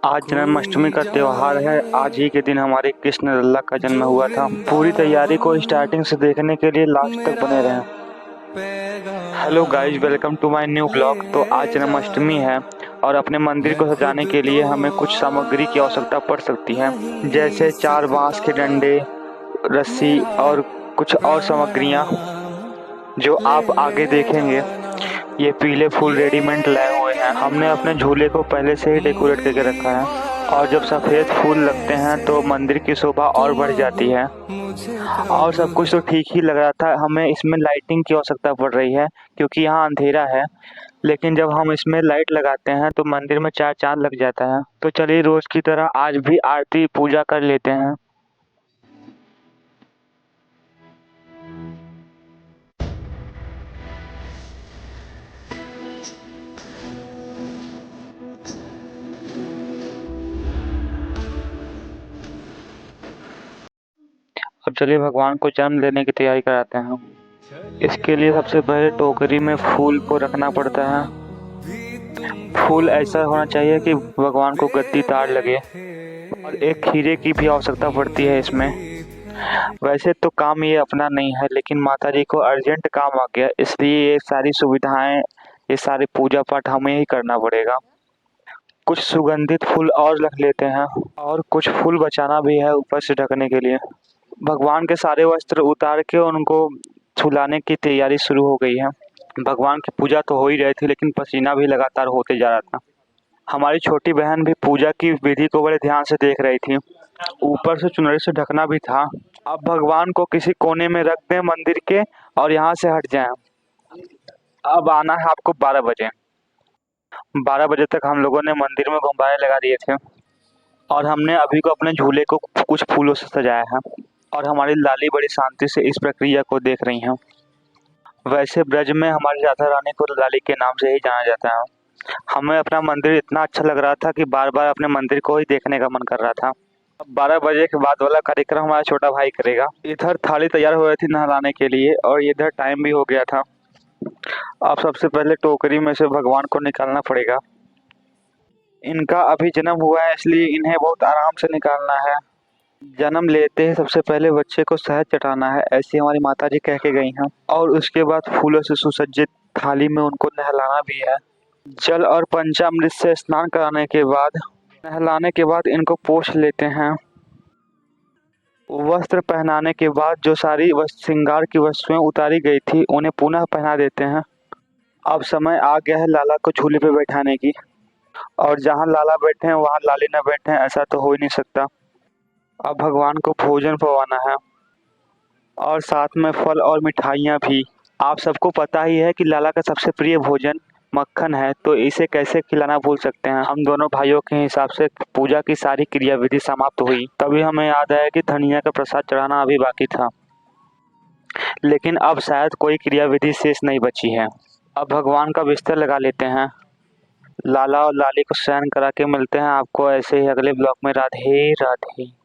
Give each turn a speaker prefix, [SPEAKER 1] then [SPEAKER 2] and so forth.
[SPEAKER 1] आज जन्माष्टमी का त्योहार है। आज ही के दिन हमारे कृष्ण लल्ला का जन्म हुआ था। पूरी तैयारी को स्टार्टिंग से देखने के लिए लास्ट तक बने रहें। Hello guys, welcome to my new blog. तो आज जन्माष्टमी है और अपने मंदिर को सजाने के लिए हमें कुछ सामग्री की आवश्यकता पड़ सकती है, जैसे 4 बांस के डंडे, रस्सी और कुछ और सामग्रियां जो आप आगे देखेंगे। ये पीले फूल रेडीमेड लाए हुए हैं। हमने अपने झूले को पहले से ही डेकोरेट करके रखा है और जब सफ़ेद फूल लगते हैं तो मंदिर की शोभा और बढ़ जाती है। और सब कुछ तो ठीक ही लग रहा था। हमें इसमें लाइटिंग की आवश्यकता पड़ रही है क्योंकि यहाँ अंधेरा है, लेकिन जब हम इसमें लाइट लगाते हैं तो मंदिर में 4 चांद लग जाता है। तो चलिए रोज की तरह आज भी आरती पूजा कर लेते हैं। अब चलिए भगवान को जन्म देने की तैयारी कराते हैं। इसके लिए सबसे पहले टोकरी में फूल को रखना पड़ता है। फूल ऐसा होना चाहिए कि भगवान को गद्दी तार लगे और एक खीरे की भी आवश्यकता पड़ती है इसमें। वैसे तो काम ये अपना नहीं है, लेकिन माता जी को अर्जेंट काम आ गया, इसलिए ये सारी सुविधाएं, ये सारी पूजा पाठ हमें ही करना पड़ेगा। कुछ सुगंधित फूल और रख लेते हैं और कुछ फूल बचाना भी है ऊपर से ढकने के लिए। भगवान के सारे वस्त्र उतार के उनको झुलाने की तैयारी शुरू हो गई है। भगवान की पूजा तो हो ही रही थी, लेकिन पसीना भी लगातार होते जा रहा था। हमारी छोटी बहन भी पूजा की विधि को बड़े ध्यान से देख रही थी। ऊपर से चुनरी से ढकना भी था। अब भगवान को किसी कोने में रख दें मंदिर के और यहाँ से हट जाएं। अब आना है आपको 12 बजे। 12 बजे तक हम लोगों ने मंदिर में गुब्बारे लगा दिए थे और हमने अभी को अपने झूले को कुछ फूलों से सजाया है और हमारी लाली बड़ी शांति से इस प्रक्रिया को देख रही हैं। वैसे ब्रज में हमारी राधा रानी को लाली के नाम से ही जाना जाता है। हमें अपना मंदिर इतना अच्छा लग रहा था कि बार बार अपने मंदिर को ही देखने का मन कर रहा था। अब 12 बजे के बाद वाला कार्यक्रम हमारा छोटा भाई करेगा। इधर थाली तैयार हो रही थी नहलाने के लिए और इधर टाइम भी हो गया था। अब सबसे पहले टोकरी में से भगवान को निकालना पड़ेगा। इनका अभी जन्म हुआ है, इसलिए इन्हें बहुत आराम से निकालना है। जन्म लेते ही सबसे पहले बच्चे को शहद चटाना है, ऐसी हमारी माता जी कह के गई हैं। और उसके बाद फूलों से सुसज्जित थाली में उनको नहलाना भी है। जल और पंचामृत से स्नान कराने के बाद, नहलाने के बाद इनको पोंछ लेते हैं। वस्त्र पहनाने के बाद जो सारी श्रृंगार की वस्तुएं उतारी गई थी उन्हें पुनः पहना देते हैं। अब समय आ गया है लाला को झूले पे बैठाने की, और जहाँ लाला बैठे हैं वहाँ लाली न बैठे हैं, ऐसा तो हो ही नहीं सकता। अब भगवान को भोजन पवाना है और साथ में फल और मिठाइयाँ भी। आप सबको पता ही है कि लाला का सबसे प्रिय भोजन मक्खन है, तो इसे कैसे खिलाना भूल सकते हैं। हम दोनों भाइयों के हिसाब से पूजा की सारी क्रियाविधि समाप्त हुई, तभी हमें याद आया कि धनिया का प्रसाद चढ़ाना अभी बाकी था, लेकिन अब शायद कोई क्रियाविधि शेष नहीं बची है। अब भगवान का बिस्तर लगा लेते हैं। लाला और लाली को शयन करा के मिलते हैं आपको ऐसे ही अगले ब्लॉग में। राधे राधे।